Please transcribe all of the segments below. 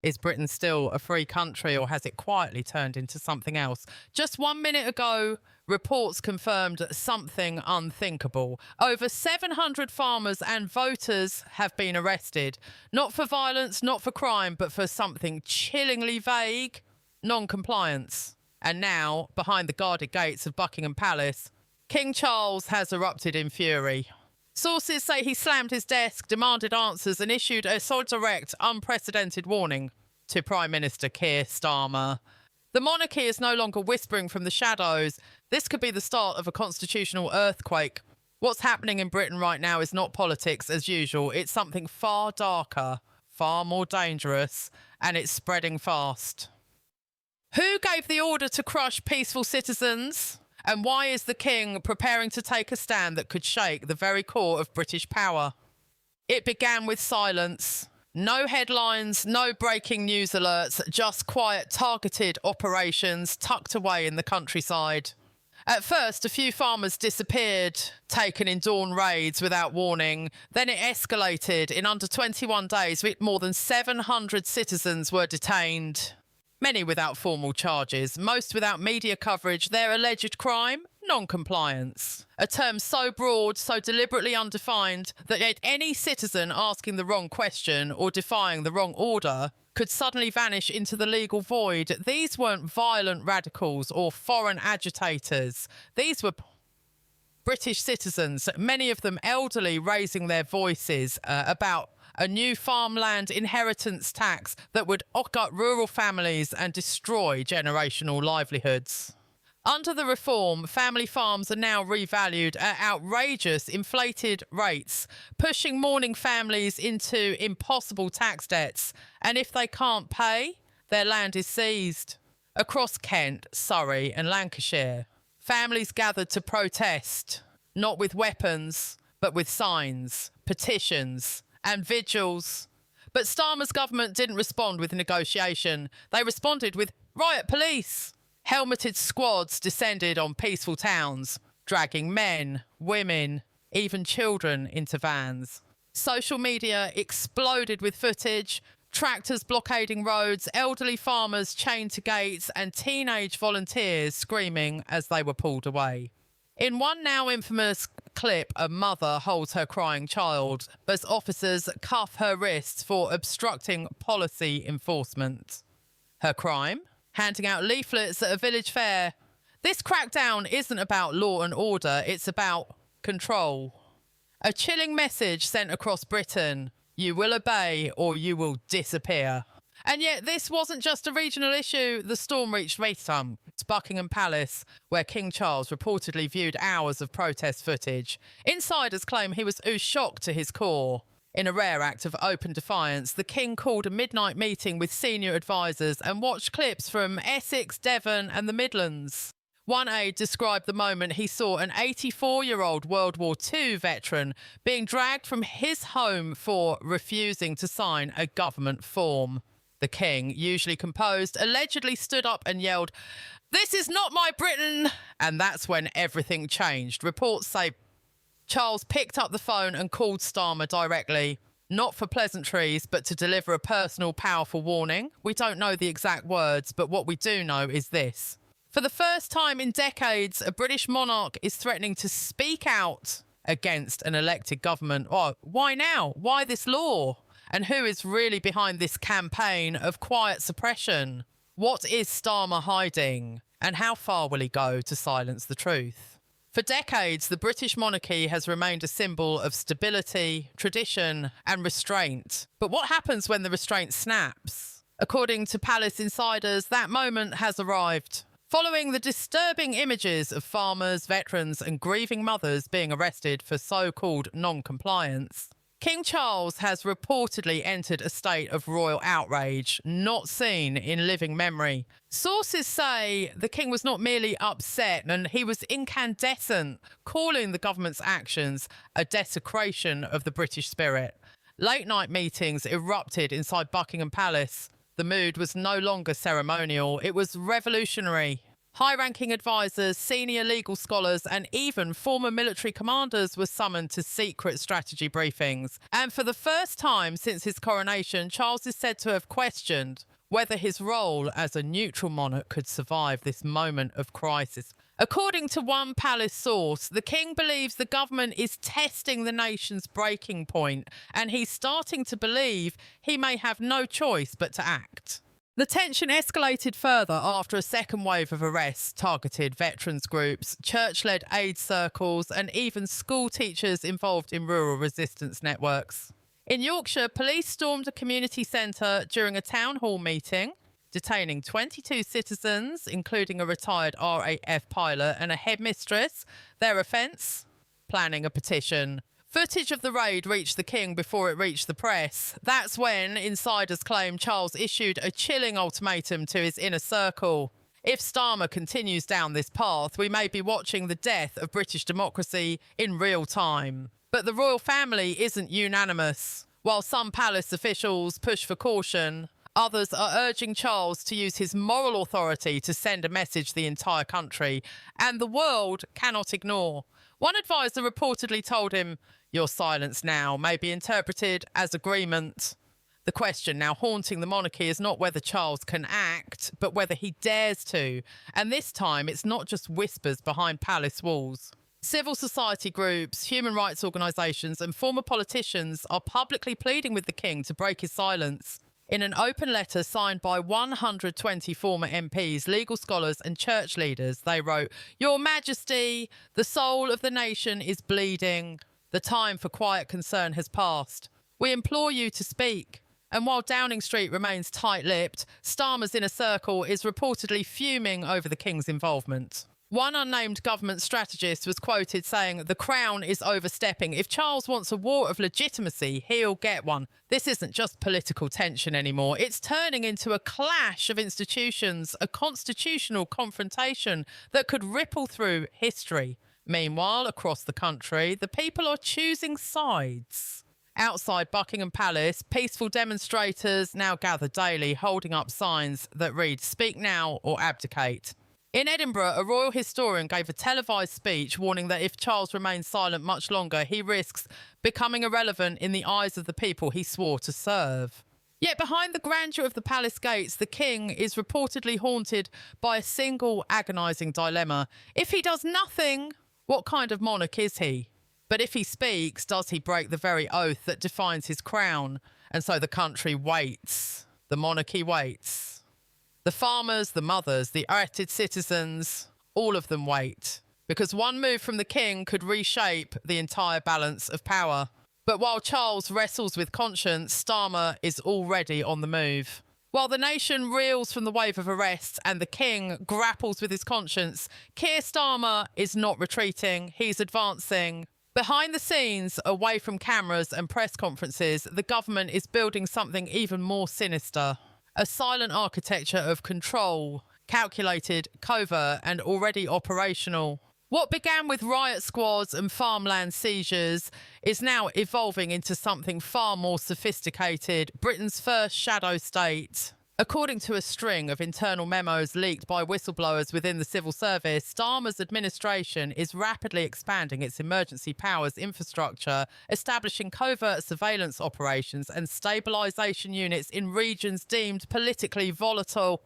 Is Britain still a free country, or has it quietly turned into something else? Just 1 minute ago, reports confirmed something unthinkable. Over 700 farmers and voters have been arrested, not for violence, not for crime, but for something chillingly vague: non-compliance. And now, behind the guarded gates of Buckingham Palace, King Charles has erupted in fury. Sources say he slammed his desk, demanded answers, and issued a so direct, unprecedented warning to Prime Minister Keir Starmer. The monarchy is no longer whispering from the shadows. This could be the start of a constitutional earthquake. What's happening in Britain right now is not politics as usual. It's something far darker, far more dangerous, and it's spreading fast. Who gave the order to crush peaceful citizens? And why is the king preparing to take a stand that could shake the very core of British power? It began with silence. No headlines, no breaking news alerts, just quiet, targeted operations tucked away in the countryside. At first, a few farmers disappeared, taken in dawn raids without warning. Then it escalated. In under 21 days, more than 700 citizens were detained. Many without formal charges, most without media coverage. Their alleged crime? Non-compliance. A term so broad, so deliberately undefined, that yet any citizen asking the wrong question or defying the wrong order could suddenly vanish into the legal void. These weren't violent radicals or foreign agitators. These were British citizens, many of them elderly, raising their voices about a new farmland inheritance tax that would gut rural families and destroy generational livelihoods. Under the reform, family farms are now revalued at outrageous, inflated rates, pushing mourning families into impossible tax debts. And if they can't pay, their land is seized. Across Kent, Surrey and Lancashire, families gathered to protest, not with weapons, but with signs, petitions and vigils. But Starmer's government didn't respond with negotiation. They responded with riot police. Helmeted squads descended on peaceful towns, dragging men, women, even children into vans. Social media exploded with footage, tractors blockading roads, elderly farmers chained to gates, and teenage volunteers screaming as they were pulled away. In one now infamous clip, a mother holds her crying child as officers cuff her wrists for obstructing policy enforcement. Her crime? Handing out leaflets at a village fair. This crackdown isn't about law and order, it's about control. A chilling message sent across Britain: you will obey or you will disappear. And yet this wasn't just a regional issue. The storm reached Buckingham Palace, where King Charles reportedly viewed hours of protest footage. Insiders claim he was shocked to his core. In a rare act of open defiance, the king called a midnight meeting with senior advisors and watched clips from Essex, Devon and the Midlands. One aide described the moment he saw an 84-year-old World War II veteran being dragged from his home for refusing to sign a government form. The king, usually composed, allegedly stood up and yelled, "This is not my Britain!" And that's when everything changed. Reports say Charles picked up the phone and called Starmer directly, not for pleasantries, but to deliver a personal, powerful warning. We don't know the exact words, but what we do know is this. For the first time in decades, a British monarch is threatening to speak out against an elected government. Oh, why now? Why this law? And who is really behind this campaign of quiet suppression? What is Starmer hiding? And how far will he go to silence the truth? For decades, the British monarchy has remained a symbol of stability, tradition, and restraint. But what happens when the restraint snaps? According to palace insiders, that moment has arrived. Following the disturbing images of farmers, veterans, and grieving mothers being arrested for so-called non-compliance, King Charles has reportedly entered a state of royal outrage, not seen in living memory. Sources say the king was not merely upset, and he was incandescent, calling the government's actions a desecration of the British spirit. Late-night meetings erupted inside Buckingham Palace. The mood was no longer ceremonial, it was revolutionary. High-ranking advisors, senior legal scholars, and even former military commanders were summoned to secret strategy briefings. And for the first time since his coronation, Charles is said to have questioned whether his role as a neutral monarch could survive this moment of crisis. According to one palace source, the king believes the government is testing the nation's breaking point, and he's starting to believe he may have no choice but to act. The tension escalated further after a second wave of arrests targeted veterans groups, church-led aid circles, and even school teachers involved in rural resistance networks. In Yorkshire, police stormed a community centre during a town hall meeting, detaining 22 citizens, including a retired RAF pilot and a headmistress. Their offence? Planning a petition. Footage of the raid reached the king before it reached the press. That's when insiders claim Charles issued a chilling ultimatum to his inner circle. If Starmer continues down this path, we may be watching the death of British democracy in real time. But the royal family isn't unanimous. While some palace officials push for caution, others are urging Charles to use his moral authority to send a message the entire country and the world cannot ignore. One advisor reportedly told him, "Your silence now may be interpreted as agreement." The question now haunting the monarchy is not whether Charles can act, but whether he dares to. And this time, it's not just whispers behind palace walls. Civil society groups, human rights organisations, and former politicians are publicly pleading with the king to break his silence. In an open letter signed by 120 former MPs, legal scholars and church leaders, they wrote, "Your Majesty, the soul of the nation is bleeding. The time for quiet concern has passed. We implore you to speak." And while Downing Street remains tight-lipped, Starmer's inner circle is reportedly fuming over the king's involvement. One unnamed government strategist was quoted saying, "The crown is overstepping. If Charles wants a war of legitimacy, he'll get one. This isn't just political tension anymore. It's turning into a clash of institutions, a constitutional confrontation that could ripple through history." Meanwhile, across the country, the people are choosing sides. Outside Buckingham Palace, peaceful demonstrators now gather daily, holding up signs that read, "Speak now or abdicate." In Edinburgh, a royal historian gave a televised speech warning that if Charles remains silent much longer, he risks becoming irrelevant in the eyes of the people he swore to serve. Yet behind the grandeur of the palace gates, the king is reportedly haunted by a single agonising dilemma. If he does nothing, what kind of monarch is he? But if he speaks, does he break the very oath that defines his crown? And so the country waits. The monarchy waits. The farmers, the mothers, the elected citizens, all of them wait. Because one move from the king could reshape the entire balance of power. But while Charles wrestles with conscience, Starmer is already on the move. While the nation reels from the wave of arrests and the king grapples with his conscience, Keir Starmer is not retreating, he's advancing. Behind the scenes, away from cameras and press conferences, the government is building something even more sinister. A silent architecture of control, calculated, covert, and already operational. What began with riot squads and farmland seizures is now evolving into something far more sophisticated, Britain's first shadow state. According to a string of internal memos leaked by whistleblowers within the civil service, Starmer's administration is rapidly expanding its emergency powers infrastructure, establishing covert surveillance operations and stabilisation units in regions deemed politically volatile.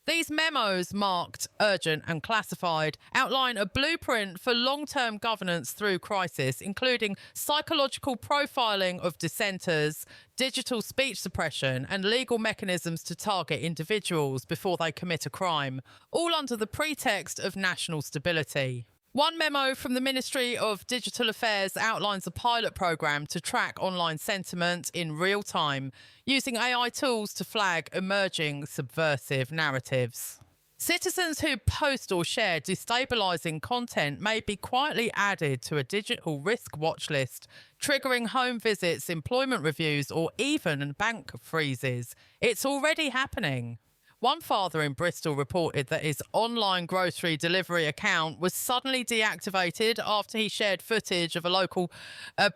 These memos, marked urgent and classified, outline a blueprint for long-term governance through crisis, including psychological profiling of dissenters, digital speech suppression, and legal mechanisms to target individuals before they commit a crime, all under the pretext of national stability. One memo from the Ministry of Digital Affairs outlines a pilot programme to track online sentiment in real time, using AI tools to flag emerging subversive narratives. Citizens who post or share destabilising content may be quietly added to a digital risk watch list, triggering home visits, employment reviews, or even bank freezes. It's already happening. One father in Bristol reported that his online grocery delivery account was suddenly deactivated after he shared footage of a local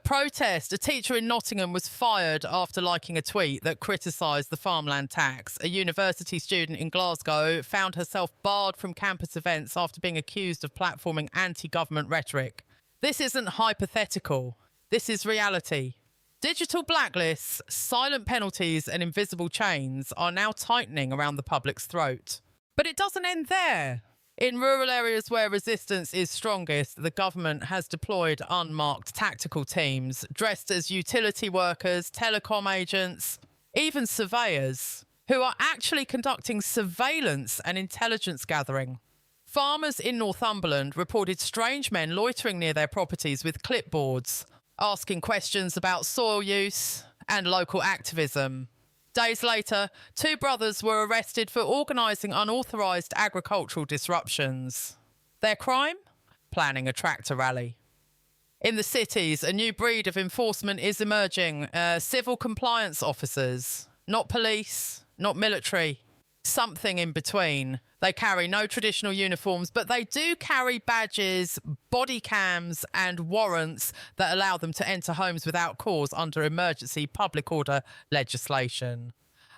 protest. A teacher in Nottingham was fired after liking a tweet that criticised the farmland tax. A university student in Glasgow found herself barred from campus events after being accused of platforming anti-government rhetoric. This isn't hypothetical. This is reality. Digital blacklists, silent penalties and invisible chains are now tightening around the public's throat. But it doesn't end there. In rural areas where resistance is strongest, the government has deployed unmarked tactical teams dressed as utility workers, telecom agents, even surveyors, who are actually conducting surveillance and intelligence gathering. Farmers in Northumberland reported strange men loitering near their properties with clipboards, asking questions about soil use and local activism. Days later, 2 brothers were arrested for organising unauthorised agricultural disruptions. Their crime? Planning a tractor rally. In the cities, a new breed of enforcement is emerging. Civil compliance officers. Not police, not military. Something in between. They carry no traditional uniforms, but they do carry badges, body cams and warrants that allow them to enter homes without cause under emergency public order legislation.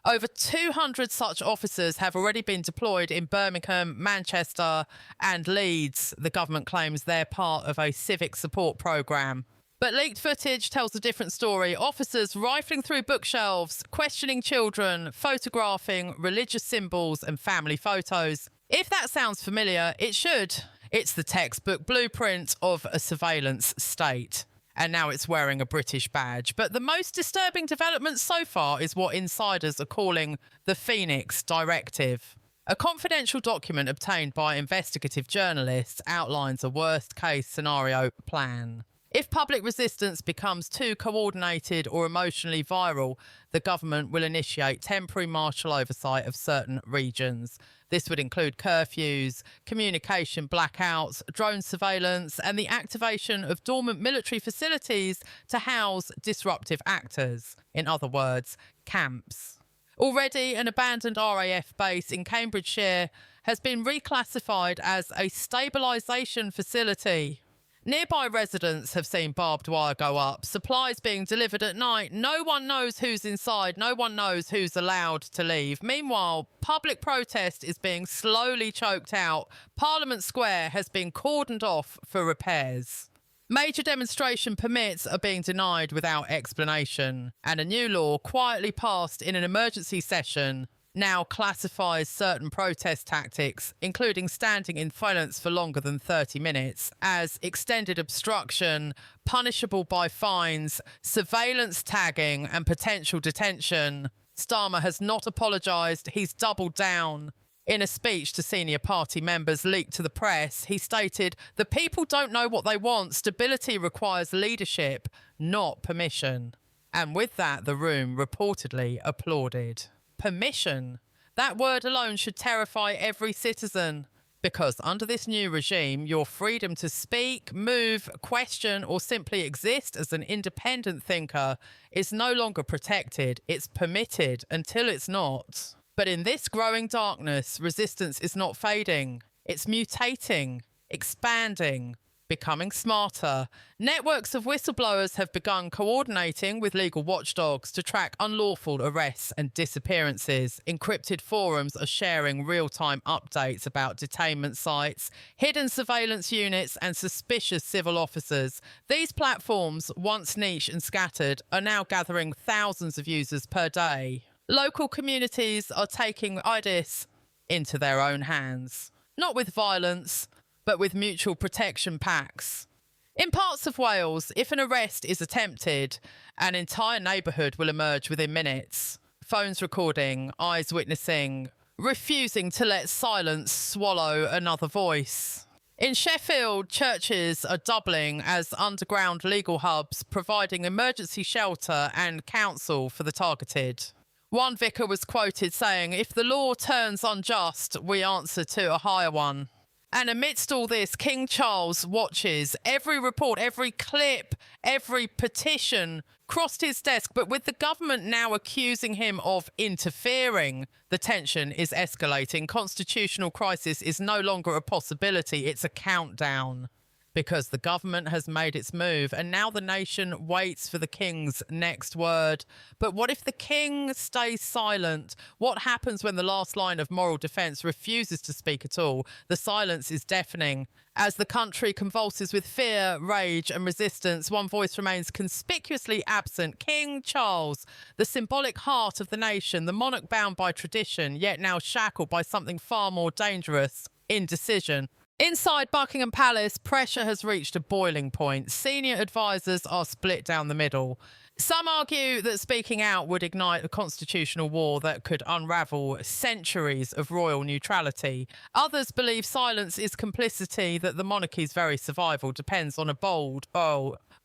Over 200 such officers have already been deployed in Birmingham, Manchester and Leeds. The government claims they're part of a civic support programme. But leaked footage tells a different story. Officers rifling through bookshelves, questioning children, photographing religious symbols and family photos. If that sounds familiar, it should. It's the textbook blueprint of a surveillance state. And now it's wearing a British badge. But the most disturbing development so far is what insiders are calling the Phoenix Directive. A confidential document obtained by investigative journalists outlines a worst-case scenario plan. If public resistance becomes too coordinated or emotionally viral, the government will initiate temporary martial oversight of certain regions. This would include curfews, communication blackouts, drone surveillance, and the activation of dormant military facilities to house disruptive actors. In other words, camps. Already, an abandoned RAF base in Cambridgeshire has been reclassified as a stabilisation facility. Nearby residents have seen barbed wire go up, supplies being delivered at night. No one knows who's inside. No one knows who's allowed to leave. Meanwhile, public protest is being slowly choked out. Parliament Square has been cordoned off for repairs. Major demonstration permits are being denied without explanation. And a new law quietly passed in an emergency session now classifies certain protest tactics, including standing in silence for longer than 30 minutes, as extended obstruction, punishable by fines, surveillance tagging and potential detention. Starmer has not apologised. He's doubled down. In a speech to senior party members leaked to the press, he stated, "The people don't know what they want. Stability requires leadership, not permission." And with that, the room reportedly applauded. Permission. That word alone should terrify every citizen, because under this new regime, your freedom to speak, move, question, or simply exist as an independent thinker is no longer protected. It's permitted until it's not. But in this growing darkness, resistance is not fading. It's mutating, expanding, becoming smarter. Networks of whistleblowers have begun coordinating with legal watchdogs to track unlawful arrests and disappearances. Encrypted forums are sharing real-time updates about detainment sites, hidden surveillance units, and suspicious civil officers. These platforms, once niche and scattered, are now gathering thousands of users per day. Local communities are taking IDIS into their own hands. Not with violence, but with mutual protection pacts. In parts of Wales, if an arrest is attempted, an entire neighbourhood will emerge within minutes. Phones recording, eyes witnessing, refusing to let silence swallow another voice. In Sheffield, churches are doubling as underground legal hubs, providing emergency shelter and counsel for the targeted. One vicar was quoted saying, "If the law turns unjust, we answer to a higher one." And amidst all this, King Charles watches. Every report, every clip, every petition crossed his desk. But with the government now accusing him of interfering, the tension is escalating. Constitutional crisis is no longer a possibility. It's a countdown. Because the government has made its move and now the nation waits for the king's next word. But what if the king stays silent? What happens when the last line of moral defence refuses to speak at all? The silence is deafening. As the country convulses with fear, rage and resistance, one voice remains conspicuously absent. King Charles, the symbolic heart of the nation, the monarch bound by tradition, yet now shackled by something far more dangerous, indecision. Inside Buckingham Palace, pressure has reached a boiling point. Senior advisors are split down the middle. Some argue that speaking out would ignite a constitutional war that could unravel centuries of royal neutrality. Others believe silence is complicity, that the monarchy's very survival depends on a bold,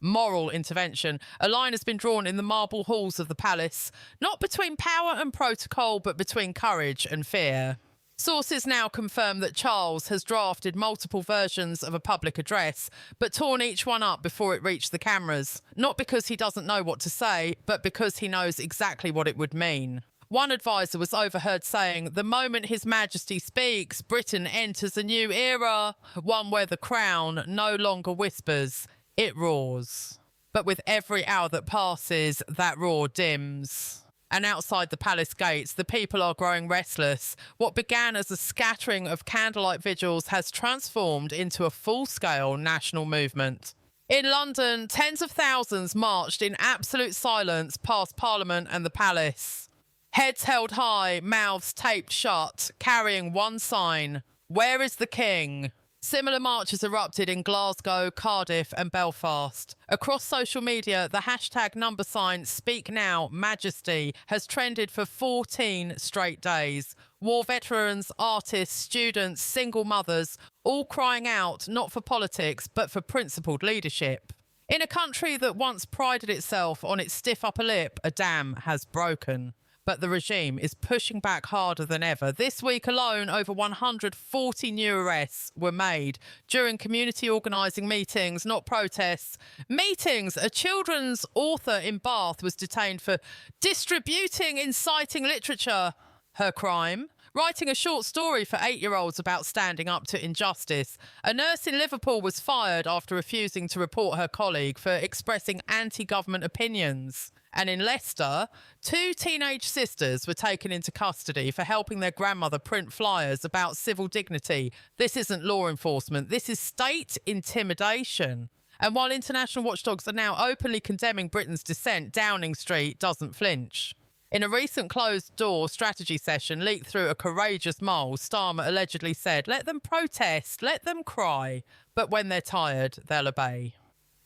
moral intervention. A line has been drawn in the marble halls of the palace, not between power and protocol, but between courage and fear. Sources now confirm that Charles has drafted multiple versions of a public address, but torn each one up before it reached the cameras. Not because he doesn't know what to say, but because he knows exactly what it would mean. One advisor was overheard saying, "The moment His Majesty speaks, Britain enters a new era, one where the crown no longer whispers, it roars." But with every hour that passes, that roar dims. And outside the palace gates, the people are growing restless. What began as a scattering of candlelight vigils has transformed into a full-scale national movement. In London, tens of thousands marched in absolute silence past Parliament and the palace. Heads held high, mouths taped shut, carrying one sign: "Where is the King?" Similar marches erupted in Glasgow, Cardiff and Belfast. Across social media, the hashtag number sign Speak Now Majesty has trended for 14 straight days. War veterans, artists, students, single mothers, all crying out not for politics but for principled leadership. In a country that once prided itself on its stiff upper lip, a dam has broken. But the regime is pushing back harder than ever. This week alone, over 140 new arrests were made during community organising meetings, not protests. Meetings! A children's author in Bath was detained for distributing inciting literature. Her crime? Writing a short story for 8-year-olds about standing up to injustice. A nurse in Liverpool was fired after refusing to report her colleague for expressing anti-government opinions. And in Leicester, 2 teenage sisters were taken into custody for helping their grandmother print flyers about civil dignity. This isn't law enforcement, this is state intimidation. And while international watchdogs are now openly condemning Britain's dissent, Downing Street doesn't flinch. In a recent closed-door strategy session leaked through a courageous mole, Starmer allegedly said, "Let them protest, let them cry, but when they're tired, they'll obey."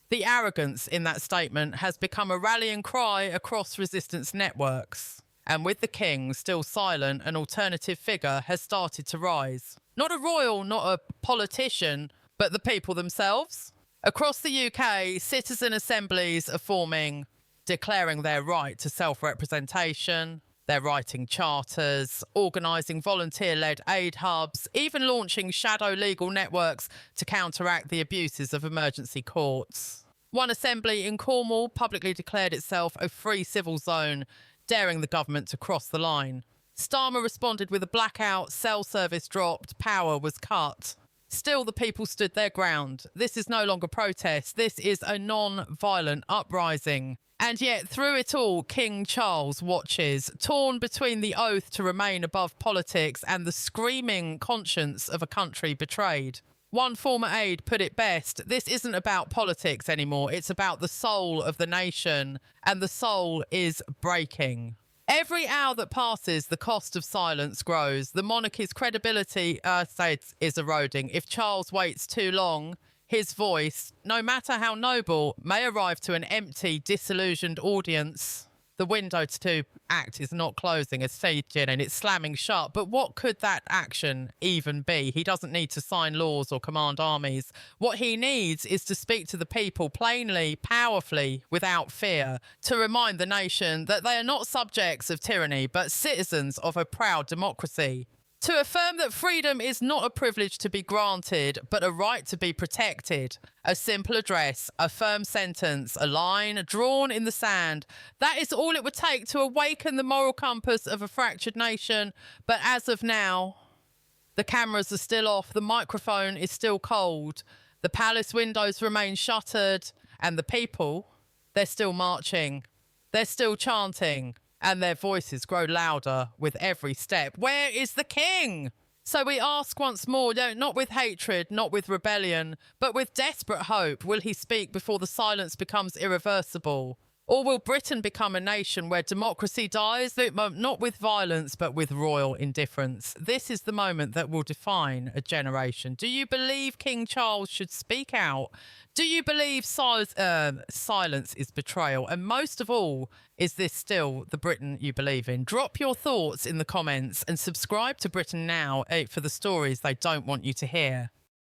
The arrogance in that statement has become a rallying cry across resistance networks. And with the king still silent, an alternative figure has started to rise. Not a royal, not a politician, but the people themselves. Across the UK, citizen assemblies are forming, declaring their right to self-representation. They're writing charters, organising volunteer-led aid hubs, even launching shadow legal networks to counteract the abuses of emergency courts. One assembly in Cornwall publicly declared itself a free civil zone, daring the government to cross the line. Starmer responded with a blackout, cell service dropped, power was cut. Still, the people stood their ground. This is no longer protest. This is a non-violent uprising. And yet, through it all, King Charles watches, torn between the oath to remain above politics and the screaming conscience of a country betrayed. One former aide put it best, this isn't about politics anymore, it's about the soul of the nation, and the soul is breaking. Every hour that passes, the cost of silence grows. The monarchy's credibility, is eroding. If Charles waits too long, his voice, no matter how noble, may arrive to an empty, disillusioned audience. The window to act is not closing, it's staging and it's slamming shut. But what could that action even be? He doesn't need to sign laws or command armies. What he needs is to speak to the people plainly, powerfully, without fear, to remind the nation that they are not subjects of tyranny, but citizens of a proud democracy. To affirm that freedom is not a privilege to be granted, but a right to be protected. A simple address, a firm sentence, a line drawn in the sand. That is all it would take to awaken the moral compass of a fractured nation. But as of now, the cameras are still off, the microphone is still cold, the palace windows remain shuttered, and the people, they're still marching, they're still chanting, and their voices grow louder with every step. Where is the king? So we ask once more, not with hatred, not with rebellion, but with desperate hope, will he speak before the silence becomes irreversible? Or will Britain become a nation where democracy dies, not with violence, but with royal indifference? This is the moment that will define a generation. Do you believe King Charles should speak out? Do you believe silence is betrayal? And most of all, is this still the Britain you believe in? Drop your thoughts in the comments and subscribe to Britain Now for the stories they don't want you to hear.